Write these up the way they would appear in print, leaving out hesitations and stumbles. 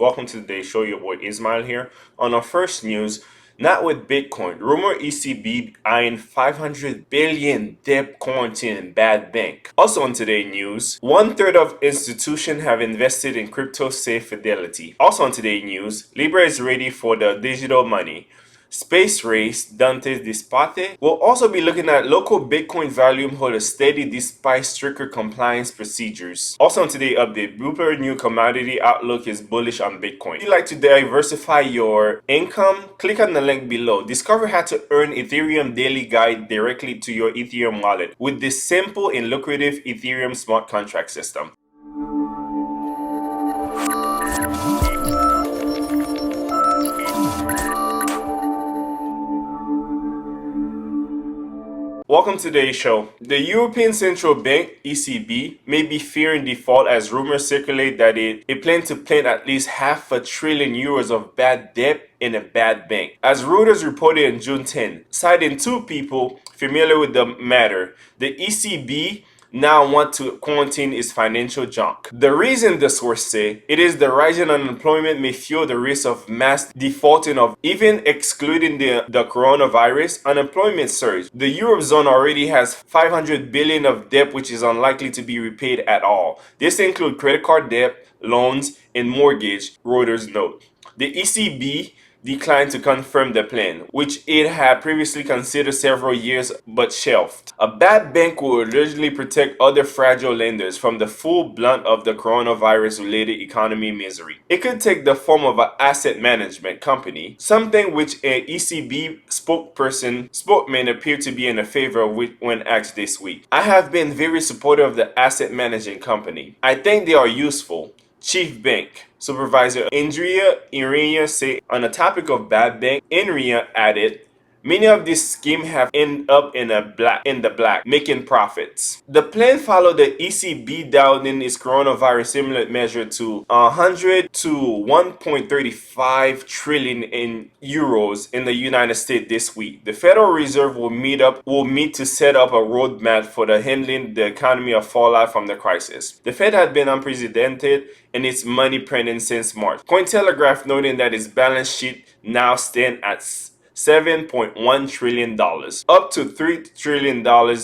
Welcome to today's show. Your boy Ismail here. On our first news, not with Bitcoin. Rumor ECB eyeing 500 billion debt quarantine in bad bank. Also on today's news, 1/3 of institutions have invested in crypto, say Fidelity. Also on today's news, Libra is ready for the digital money. Space race Dante Dispate. We'll also be looking at local Bitcoin volume hold steady despite stricter compliance procedures. Also on today's update, Bloomberg new commodity outlook is bullish on Bitcoin. If you'd like to diversify your income, click on the link below. Discover how to earn Ethereum daily guide directly to your Ethereum wallet with this simple and lucrative Ethereum smart contract system. Welcome to today's show. The European Central Bank, ECB, may be fearing default as rumors circulate that it plans to print at least €500 billion of bad debt in a bad bank. As Reuters reported on June 10, citing two people familiar with the matter, the ECB now want to quarantine its financial junk. The reason, the source say, it is the rising unemployment may fuel the risk of mass defaulting of even excluding the coronavirus unemployment surge. The Eurozone already has 500 billion of debt which is unlikely to be repaid at all. This includes credit card debt, loans, and mortgage, Reuters note. The ECB declined to confirm the plan, which it had previously considered several years but shelved. A bad bank will allegedly protect other fragile lenders from the full brunt of the coronavirus-related economy misery. It could take the form of an asset management company, something which an ECB spokesman appeared to be in favor of when asked this week. I have been very supportive of the asset managing company. I think they are useful. Chief Bank Supervisor Andrea Irenia said on the topic of bad bank. Enria added, many of these schemes have ended up in the black, making profits. The plan followed the ECB dialed in its coronavirus stimulus measure to 100 to 1.35 trillion in euros in the United States this week. The Federal Reserve will meet to set up a roadmap for the handling the economy of fallout from the crisis. The Fed had been unprecedented in its money printing since March. Cointelegraph noting that its balance sheet now stands at $7.1 trillion, up to $3 trillion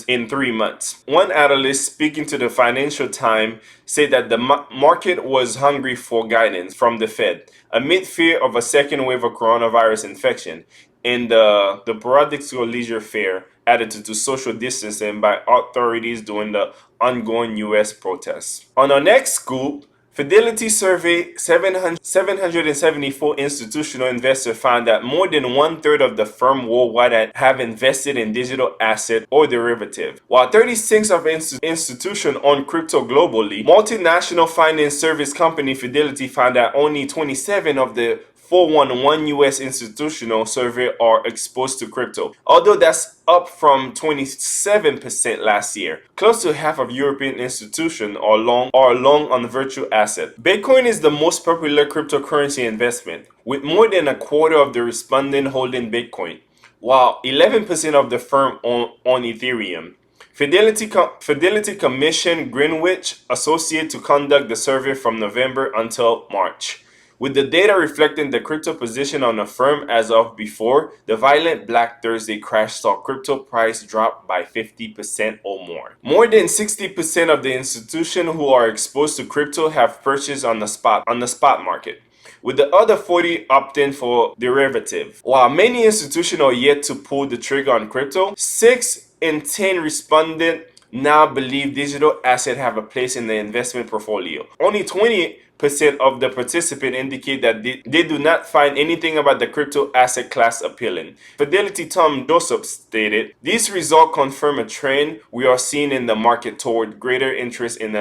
in 3 months. One analyst speaking to the Financial Times said that the market was hungry for guidance from the Fed amid fear of a second wave of coronavirus infection and the Paradixo Leisure Fair added to social distancing by authorities during the ongoing U.S. protests. On our next scoop, Fidelity surveyed 774 institutional investors found that more than 1/3 of the firm worldwide have invested in digital asset or derivative. While 36 of institutions own crypto globally, multinational finance service company Fidelity found that only 27 of the 411 U.S. institutional survey are exposed to crypto, although that's up from 27% last year. Close to half of European institutions are long on virtual asset. Bitcoin is the most popular cryptocurrency investment, with more than a quarter of the respondents holding Bitcoin, while 11% of the firm own Ethereum. Fidelity commissioned Greenwich Associates to conduct the survey from November until March, with the data reflecting the crypto position on the firm as of before the violent Black Thursday crash saw crypto price drop by 50% or more. More than 60% of the institutions who are exposed to crypto have purchased on the spot market, with the other 40 opting for derivative. While many institutions are yet to pull the trigger on crypto, 6 in 10 respondents now believe digital assets have a place in the investment portfolio. Only 20% of the participants indicate that they do not find anything about the crypto asset class appealing. Fidelity Tom Joseph stated, these results confirm a trend we are seeing in the market toward greater interest in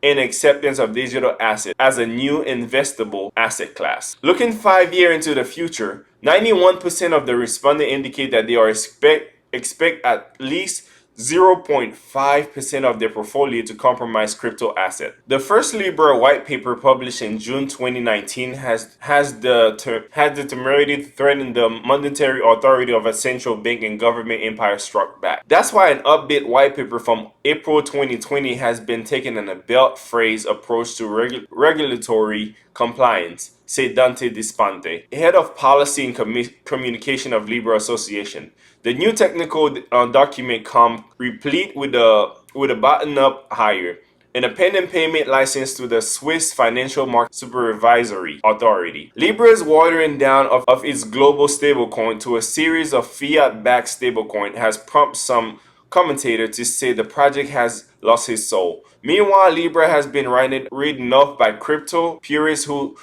acceptance of digital assets as a new investable asset class. Looking 5 years into the future, 91% of the respondents indicate that they are expect at least 0.5% of their portfolio to compromise crypto asset. The first Libra white paper published in June 2019 has the temerity to threaten the monetary authority of a central bank and government empire struck back. That's why an update white paper from April 2020 has been taken in a belt phrase approach to regulatory compliance, said Dante Dispante, head of policy and communication of Libra Association. The new technical document comes replete with a button-up hire and a pending payment license to the Swiss Financial Market Supervisory Authority. Libra is watering down of its global stablecoin to a series of fiat-backed stablecoin has prompted some commentator to say the project has lost its soul. Meanwhile, Libra has been written off by crypto purists who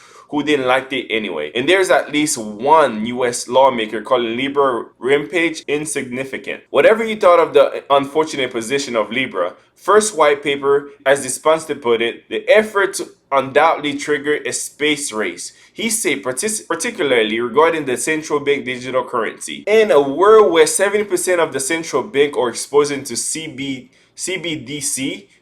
didn't like it anyway. And there's at least one US lawmaker calling Libra rampage insignificant. Whatever you thought of the unfortunate position of Libra, first white paper, as the sponsor put it, the effort to undoubtedly trigger a space race. He said particularly regarding the central bank digital currency. In a world where 70% of the central bank are exposing to CBDC,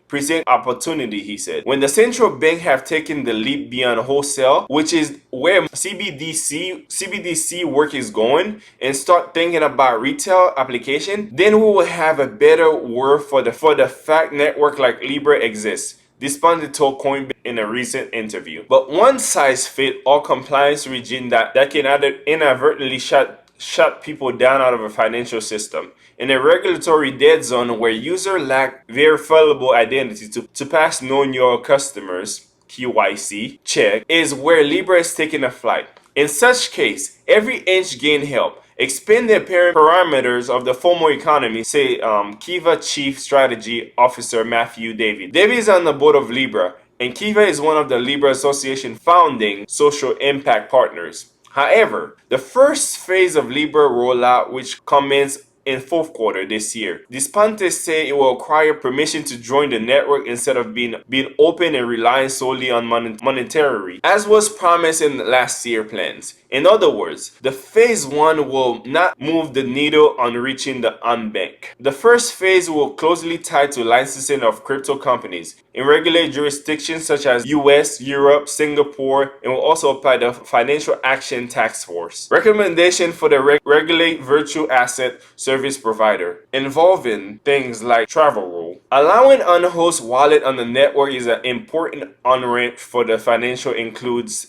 present opportunity, he said. When the central bank have taken the leap beyond wholesale, which is where CBDC work is going, and start thinking about retail application, then we will have a better world for the fact network like Libra exists. This pundit told Coinbase in a recent interview. But one size fit all compliance regime that can inadvertently shut people down out of a financial system. In a regulatory dead zone where users lack verifiable identity to pass know your customers (KYC) check is where Libra is taking a flight. In such case, every inch gain help. Expand the apparent parameters of the formal economy, say Kiva Chief Strategy Officer Matthew David. David is on the board of Libra, and Kiva is one of the Libra Association founding social impact partners. However, the first phase of Libra rollout, which commences in fourth quarter this year, Dispantes say it will require permission to join the network instead of being open and relying solely on monetary, as was promised in last year's plans. In other words, the phase 1 will not move the needle on reaching the unbanked. The first phase will closely tied to licensing of crypto companies in regulated jurisdictions such as US, Europe, Singapore, and will also apply the Financial Action Task Force. Recommendation for the regulate virtual asset service provider, involving things like travel rule. Allowing unhost wallet on the network is an important on-ramp for the financial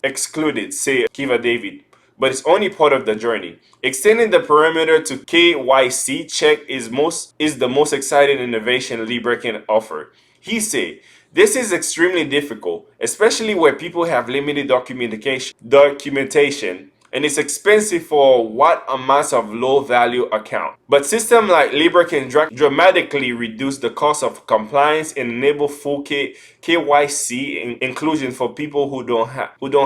excluded, say Kiva David, but it's only part of the journey. Extending the perimeter to KYC check is the most exciting innovation Libra can offer. He said, this is extremely difficult, especially where people have limited documentation, and it's expensive for what amounts of low-value account. But systems like Libra can dramatically reduce the cost of compliance and enable full KYC inclusion for people who don't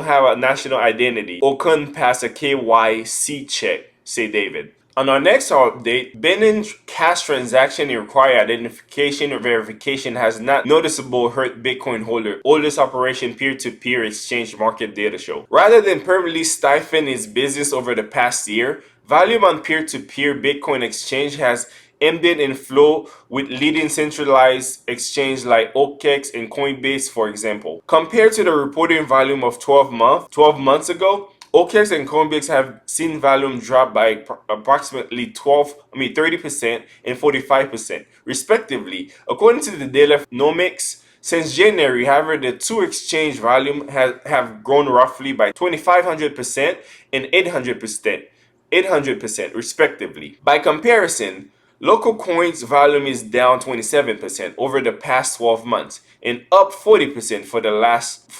have a national identity or couldn't pass a KYC check, say David. On our next update, Benin cash transaction and require identification or verification has not noticeably hurt Bitcoin holders operation peer-to-peer exchange market data show. Rather than permanently stifling its business over the past year, volume on peer-to-peer Bitcoin exchange has embedded in flow with leading centralized exchanges like OKX and Coinbase, for example. Compared to the reporting volume of 12 months ago, OKX and Coinbase have seen volume drop by approximately 30% and 45%, respectively. According to the data Nomics, since January, however, the two exchange volume have grown roughly by 2,500% and 800%, respectively. By comparison, local coins volume is down 27% over the past 12 months and up 40% for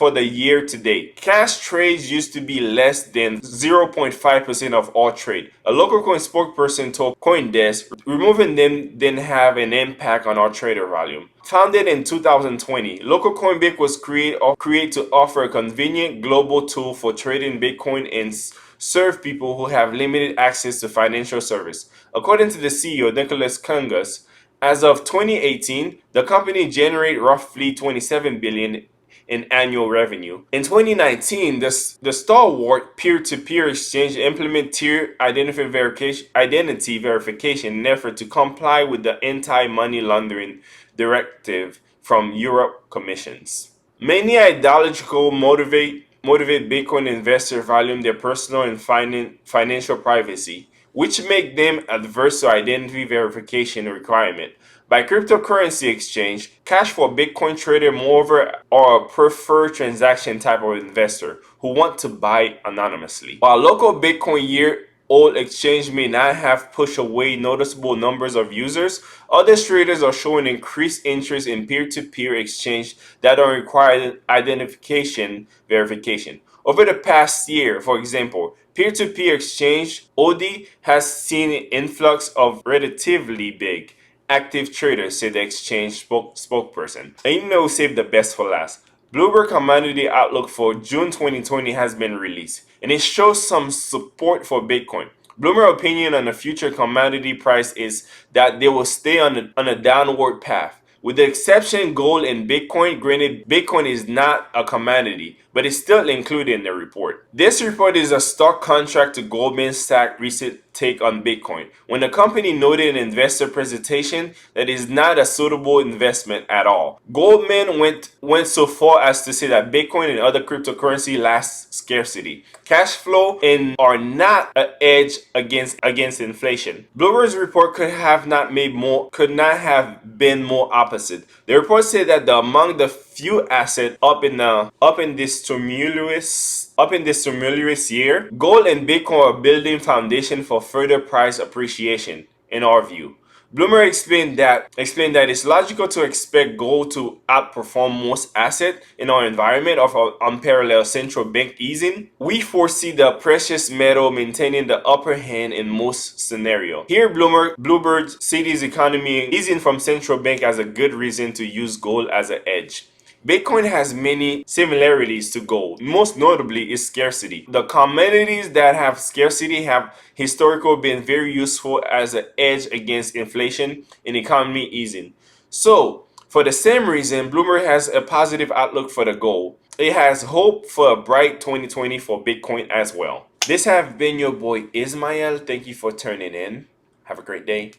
the year to date. Cash trades used to be less than 0.5% of all trade. A local coin spokesperson told CoinDesk removing them didn't have an impact on our trader volume. Founded in 2020, Local Coinbase was created to offer a convenient global tool for trading Bitcoin and serve people who have limited access to financial service. According to the CEO, Nicholas Kungas, as of 2018, the company generated roughly $27 billion in annual revenue. In 2019, the stalwart peer-to-peer exchange implemented tier identity verification in an effort to comply with the anti-money laundering directive from Europe Commissions. Many ideological motivate Bitcoin investors value their personal and financial privacy, which make them adverse to identity verification requirement. By cryptocurrency exchange, cash for Bitcoin trader moreover are a preferred transaction type of investor who want to buy anonymously. While local Bitcoin year-old exchange may not have pushed away noticeable numbers of users, other traders are showing increased interest in peer-to-peer exchange that don't require identification verification. Over the past year, for example, peer-to-peer exchange OD has seen an influx of relatively big active traders, said the exchange spokesperson. And save the best for last. Bloomberg Commodity Outlook for June 2020 has been released, and it shows some support for Bitcoin. Bloomberg opinion on the future commodity price is that they will stay on a downward path. With the exception gold and Bitcoin, granted Bitcoin is not a commodity, but it's still included in the report. This report is a stark contrast to Goldman Sachs' recent take on Bitcoin, when the company noted in an investor presentation that it is not a suitable investment at all. Goldman went so far as to say that Bitcoin and other cryptocurrency lacks scarcity. Cash flow and are not an edge against inflation. Bloomberg's report could not have been more opposite. The report said that among the few assets up in this tumultuous year, gold and Bitcoin are building foundation for further price appreciation, in our view. Bloomer explained that it's logical to expect gold to outperform most assets in our environment of unparalleled central bank easing. We foresee the precious metal maintaining the upper hand in most scenarios. Here, Bloomberg cities economy easing from central bank as a good reason to use gold as an edge. Bitcoin has many similarities to gold, most notably its scarcity. The commodities that have scarcity have historically been very useful as an edge against inflation and economy easing. So, for the same reason, Bloomberg has a positive outlook for the gold. It has hope for a bright 2020 for Bitcoin as well. This have been your boy Ismael. Thank you for tuning in. Have a great day.